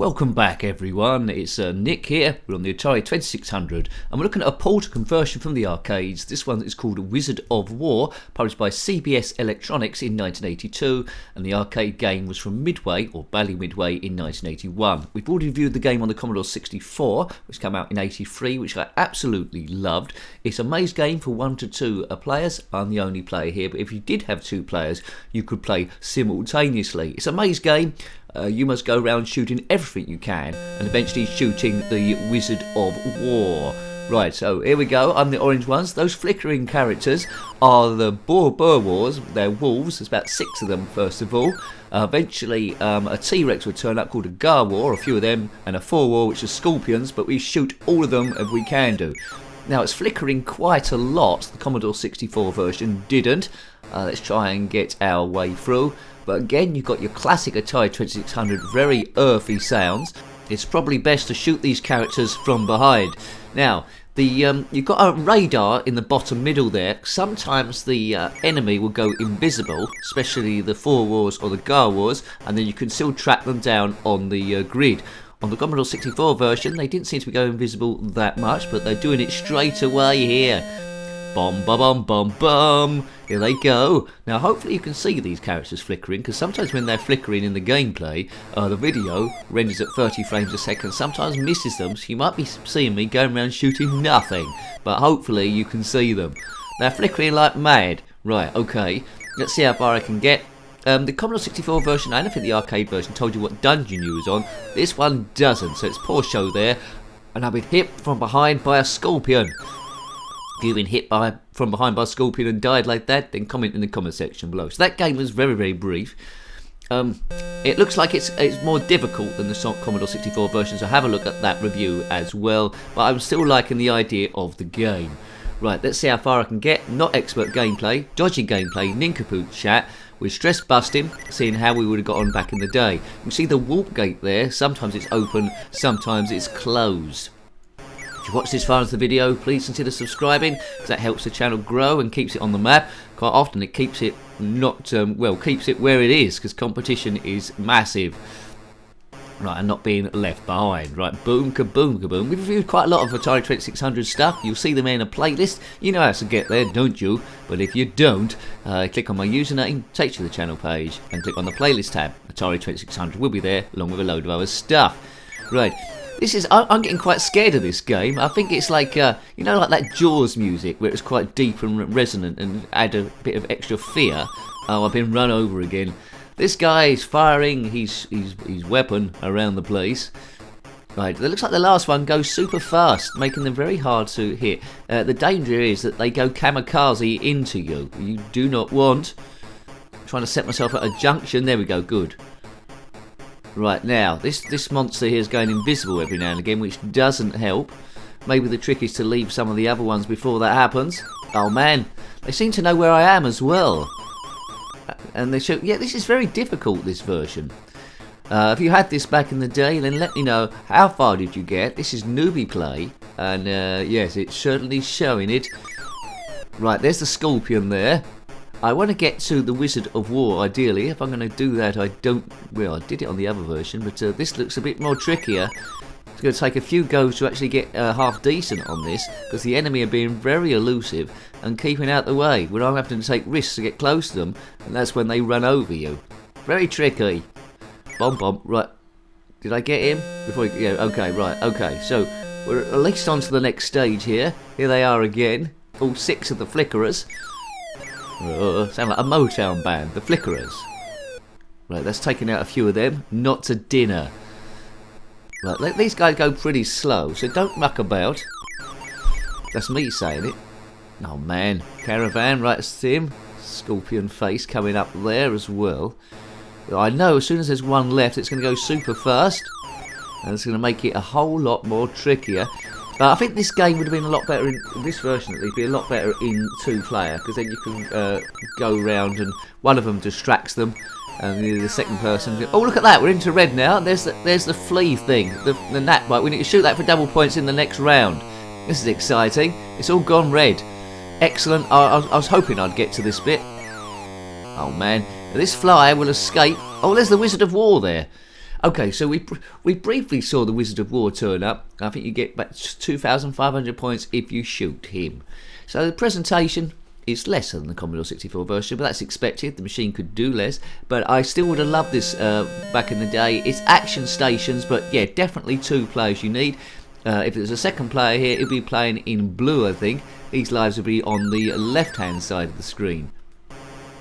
welcome back everyone. It's Nick here. We're on the Atari 2600 and we're looking at a port conversion from the arcades. This one is called Wizard of War, published by CBS Electronics in 1982, and the arcade game was from Midway, or Bally Midway, in 1981. We've already reviewed the game on the Commodore 64, which came out in 83, which I absolutely loved. It's a maze game for 1 to 2 players. I'm the only player here, but if you did have 2 players, you could play simultaneously. It's a maze game. You must go around shooting everything you can and eventually shooting the Wizard of War. Right, so here we go. I'm the orange ones. Those flickering characters are the Boer Wars. They're wolves. There's about 6 of them, first of all. Eventually, a T-Rex would turn up called a Gar-War, a few of them, and a 4-War, which are scorpions, but we shoot all of them if we can do. Now, it's flickering quite a lot. The Commodore 64 version didn't. Let's try and get our way through. But again, you've got your classic Atari 2600, very earthy sounds. It's probably best to shoot these characters from behind. Now, you've got a radar in the bottom middle there. Sometimes the enemy will go invisible, especially the 4-Wars or the Gar-Wars, and then you can still track them down on the grid. On the Commodore 64 version, they didn't seem to be going invisible that much, but they're doing it straight away here. Bom, bom, bom, bom, bom. Here they go. Now, hopefully you can see these characters flickering, because sometimes when they're flickering in the gameplay, the video renders at 30 frames a second, sometimes misses them, so you might be seeing me going around shooting nothing, but hopefully you can see them. They're flickering like mad. Right, okay. Let's see how far I can get. The Commodore 64 version, and I think the arcade version, told you what dungeon you was on. This one doesn't, so it's poor show there. And I've been hit from behind by a scorpion. If you've been hit from behind by a scorpion and died like that, then comment in the comment section below. So that game was very, very brief. It looks like it's more difficult than the Commodore 64 version, so have a look at that review as well. But I'm still liking the idea of the game. Right, let's see how far I can get. Not expert gameplay, dodgy gameplay, nincompoop chat. We're stress busting, seeing how we would have got on back in the day. You can see the warp gate there. Sometimes it's open, sometimes it's closed. If you watched this far into the video, please consider subscribing, because that helps the channel grow and keeps it on the map. Quite often it keeps it keeps it where it is, because competition is massive. Right, and not being left behind. Right, boom, kaboom, kaboom. We've reviewed quite a lot of Atari 2600 stuff. You'll see them in a playlist. You know how to get there, don't you? But if you don't, click on my username, takes you to the channel page, and click on the playlist tab. Atari 2600 will be there, along with a load of other stuff. Right. I'm getting quite scared of this game. I think it's like, you know, like that Jaws music, where it's quite deep and resonant and add a bit of extra fear. Oh, I've been run over again. This guy is firing his weapon around the place. Right, it looks like the last one goes super fast, making them very hard to hit. The danger is that they go kamikaze into you. You do not want. I'm trying to set myself at a junction. There we go, good. Right, now, this monster here is going invisible every now and again, which doesn't help. Maybe the trick is to leave some of the other ones before that happens. Oh man, they seem to know where I am as well. And they show, yeah, this is very difficult, this version. If you had this back in the day, then let me know how far did you get. This is newbie play, and yes, it's certainly showing it. Right, there's the scorpion there. I want to get to the Wizard of War, ideally. If I'm going to do that, I did it on the other version, but this looks a bit more trickier. It's going to take a few goes to actually get half decent on this, because the enemy are being very elusive and keeping out the way, where I'm having to take risks to get close to them, and that's when they run over you. Very tricky. Bomb, bomb. Right. Did I get him? Yeah, okay, right, okay. So, we're at least on to the next stage here. Here they are again. All 6 of the flickerers. Sound like a Motown band, the Flickerers. Right, that's taking out a few of them. Not to dinner. Right, let these guys go pretty slow, so don't muck about. That's me saying it. Oh man, caravan, right, it's him. Scorpion face coming up there as well. I know as soon as there's one left, it's going to go super fast, and it's going to make it a whole lot more trickier. I think this game would have been a lot better in this version. It'd be a lot better in 2-player, because then you can go around and one of them distracts them, and the second person. Oh, look at that! We're into red now. There's the flea thing, the gnat bite. We need to shoot that for double points in the next round. This is exciting. It's all gone red. Excellent. I was hoping I'd get to this bit. Oh man, this fly will escape. Oh, there's the Wizard of War there. Okay, so we briefly saw the Wizard of War turn up. I think you get back 2,500 points if you shoot him. So the presentation is less than the Commodore 64 version, but that's expected. The machine could do less, but I still would have loved this back in the day. It's action stations, but yeah, definitely 2 players you need. If there's a second player here, he'll be playing in blue, I think. These lives will be on the left-hand side of the screen.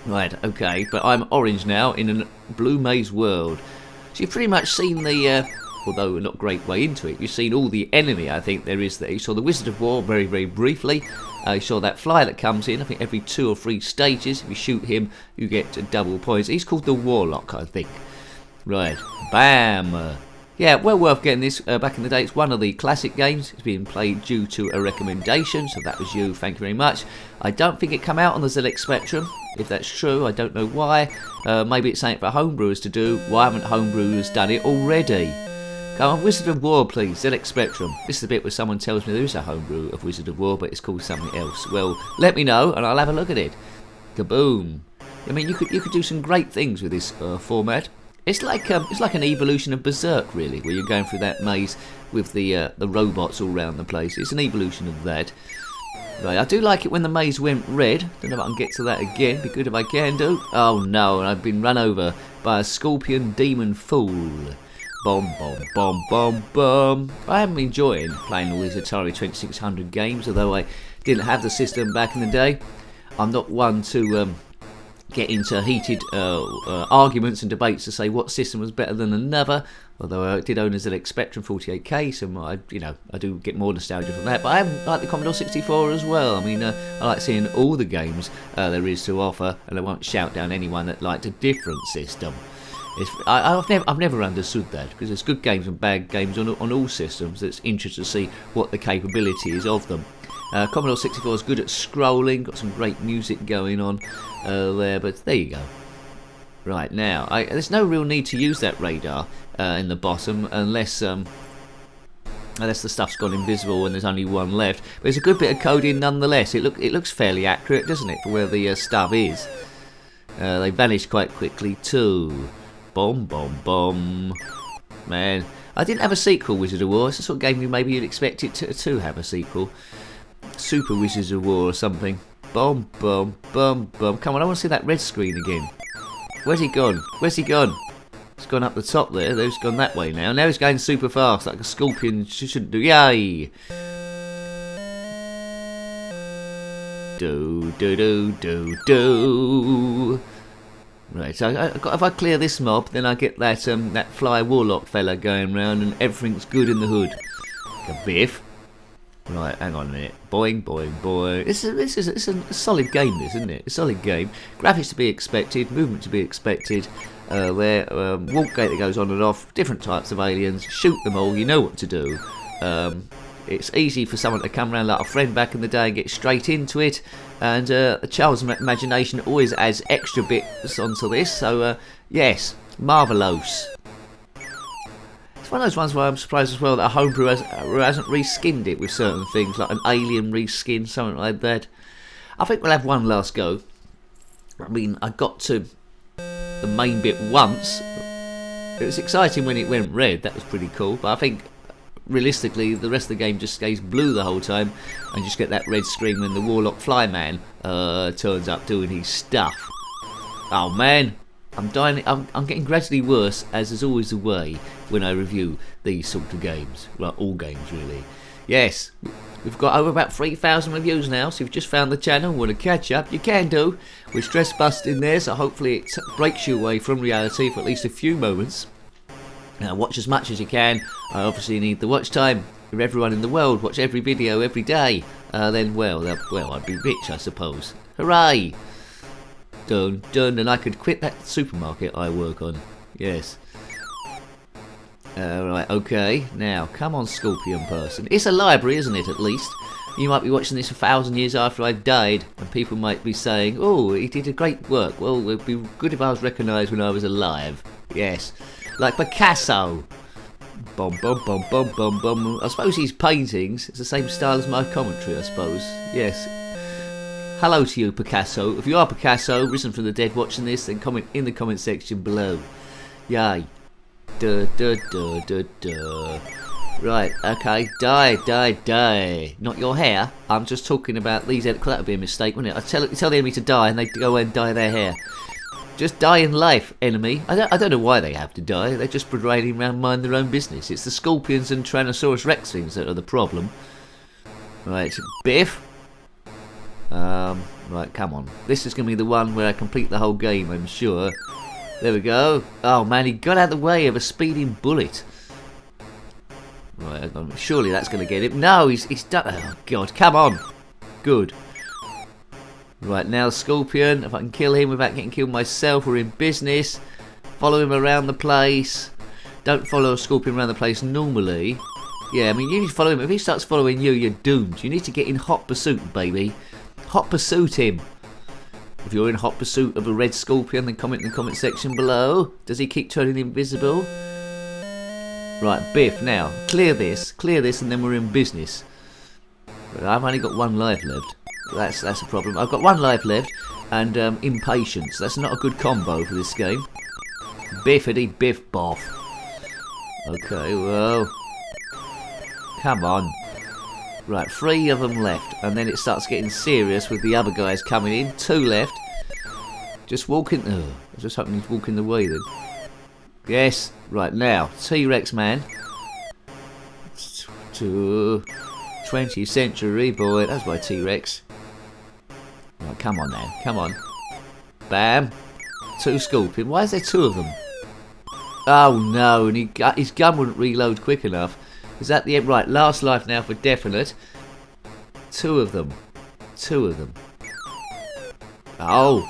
Right, okay, but I'm orange now in a blue maze world. So you've pretty much seen the, although not a great way into it, you've seen all the enemy I think there is there. You saw the Wizard of War very, very briefly. You saw that fly that comes in, I think every 2 or 3 stages. If you shoot him, you get double points. He's called the Warlock, I think. Right, bam! Yeah, well worth getting this back in the day. It's one of the classic games. It's been played due to a recommendation, so that was you. Thank you very much. I don't think it came out on the ZX Spectrum. If that's true, I don't know why. Maybe it's something for homebrewers to do. Why haven't homebrewers done it already? Come on, Wizard of War, please. ZX Spectrum. This is the bit where someone tells me there is a homebrew of Wizard of War, but it's called something else. Well, let me know, and I'll have a look at it. Kaboom! I mean, you could do some great things with this format. It's like an evolution of Berserk, really, where you're going through that maze with the robots all around the place. It's an evolution of that. Right, I do like it when the maze went red. Don't know if I can get to that again. Be good if I can do. Oh no, I've been run over by a scorpion demon fool. Bomb, bomb, bomb, bomb, bomb. I am enjoying playing all these Atari 2600 games, although I didn't have the system back in the day. I'm not one to get into heated arguments and debates to say what system was better than another, although I did own a ZX Spectrum 48K, so I do get more nostalgia from that. But I like the Commodore 64 as well. I mean, I like seeing all the games there is to offer, and I won't shout down anyone that liked a different system. I've never understood that, because there's good games and bad games on all systems. It's interesting to see what the capability is of them. Commodore 64 is good at scrolling, got some great music going on there, but there you go. Right, now, there's no real need to use that radar in the bottom unless the stuff's gone invisible and there's only one left. But it's a good bit of coding nonetheless. It looks fairly accurate, doesn't it, for where the stuff is. They vanish quite quickly too. Bomb, bomb, bomb. Man, I didn't have a sequel, Wizard of War. It's the sort of game maybe you'd expect it to have a sequel. Super Wizards of War or something. Bomb, bomb, bomb, bomb. Come on, I want to see that red screen again. Where's he gone? Where's he gone? He's gone up the top there. He's gone that way now. Now he's going super fast, like a scorpion shouldn't do. Yay! Do, do, do, do, do. Right, so if I clear this mob, then I get that fly warlock fella going round, and everything's good in the hood. Like a biff. Right, hang on a minute. Boing, boing, boing. It's a solid game, this, isn't it? A solid game. Graphics to be expected, movement to be expected. Walk gate that goes on and off. Different types of aliens. Shoot them all. You know what to do. It's easy for someone to come around like a friend back in the day and get straight into it. And a child's imagination always adds extra bits onto this. So, yes, marvellous. One of those ones where I'm surprised as well that a homebrew hasn't reskinned it with certain things, like an alien reskin, something like that. I think we'll have one last go. I mean, I got to the main bit once. It was exciting when it went red, that was pretty cool, but I think realistically the rest of the game just stays blue the whole time and just get that red screen when the Warlock Flyman turns up doing his stuff. Oh man! I'm dying. I'm getting gradually worse, as is always the way when I review these sort of games. Well, all games really. Yes, we've got over about 3,000 reviews now, so if you've just found the channel and want to catch up, you can do. We're stress busting there, so hopefully it breaks you away from reality for at least a few moments. Now, watch as much as you can. I obviously need the watch time. If everyone in the world watch every video every day, then well, I'd be rich, I suppose. Hooray! Done, done, and I could quit that supermarket I work on. Yes. Right, okay. Now, come on, Scorpion person. It's a library, isn't it, at least? You might be watching this 1,000 years after I've died, and people might be saying, oh, he did a great work. Well, it would be good if I was recognised when I was alive. Yes. Like Picasso. Bum, bum, bum, bum, bum, bum. I suppose his paintings, it's the same style as my commentary, I suppose. Yes. Hello to you, Picasso. If you are Picasso, risen from the dead watching this, then comment in the comment section below. Yay. duh, duh, duh, duh, duh. Right, okay, die. Not your hair. I'm just talking about these. That would be a mistake, wouldn't it? I tell the enemy to die, and they go and dye their hair. Just die in life, enemy. I don't know why they have to die. They're just parading around, mind their own business. It's the scorpions and Tyrannosaurus Rex things that are the problem. Right, Biff. Right, come on. This is going to be the one where I complete the whole game, I'm sure. There we go. Oh man, he got out of the way of a speeding bullet. Right, surely that's going to get him. No, he's done. Oh god, come on. Good. Right, now Scorpion. If I can kill him without getting killed myself, we're in business. Follow him around the place. Don't follow a Scorpion around the place normally. Yeah, I mean, you need to follow him. If he starts following you, you're doomed. You need to get in hot pursuit, baby. Hot pursuit him. If you're in hot pursuit of a red Scorpion, then comment in the comment section below. Does he keep turning invisible? Right, Biff, now, clear this, and then we're in business. But I've only got one life left. That's a problem. I've got one life left, and impatience. That's not a good combo for this game. Biffity biff boff. Okay, well, come on. Right, 3 of them left, and then it starts getting serious with the other guys coming in. 2 left. Just walking. I was just hoping he's walking the way then. Yes. Right now, T-Rex man. 20th century boy. That's my T-Rex. Right, come on now, come on. Bam. 2 Scorpion. Why is there 2 of them? Oh no, and his gun wouldn't reload quick enough. Is that the end? Right, last life now for definite. 2 of them. 2 of them. Oh.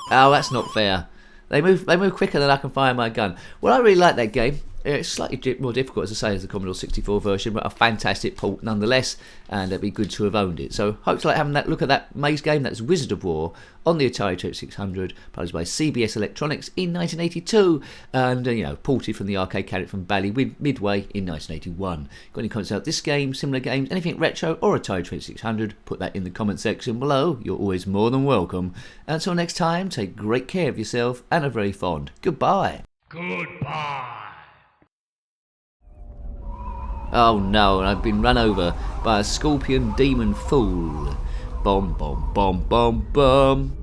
Oh, that's not fair. They move quicker than I can fire my gun. Well, I really like that game. It's slightly more difficult, as I say, as the Commodore 64 version, but a fantastic port nonetheless, and it'd be good to have owned it. So, hope to like having that look at that maze game. That's Wizard of War on the Atari 2600, published by CBS Electronics in 1982, and you know, ported from the arcade cabinet from Bally Midway in 1981. Got any comments about this game, similar games, anything retro or Atari 2600? Put that in the comment section below. You're always more than welcome. Until next time, take great care of yourself and are very fond. Goodbye. Goodbye. Oh no, I've been run over by a Scorpion demon fool. Bomb, bomb, bomb, bomb, bomb.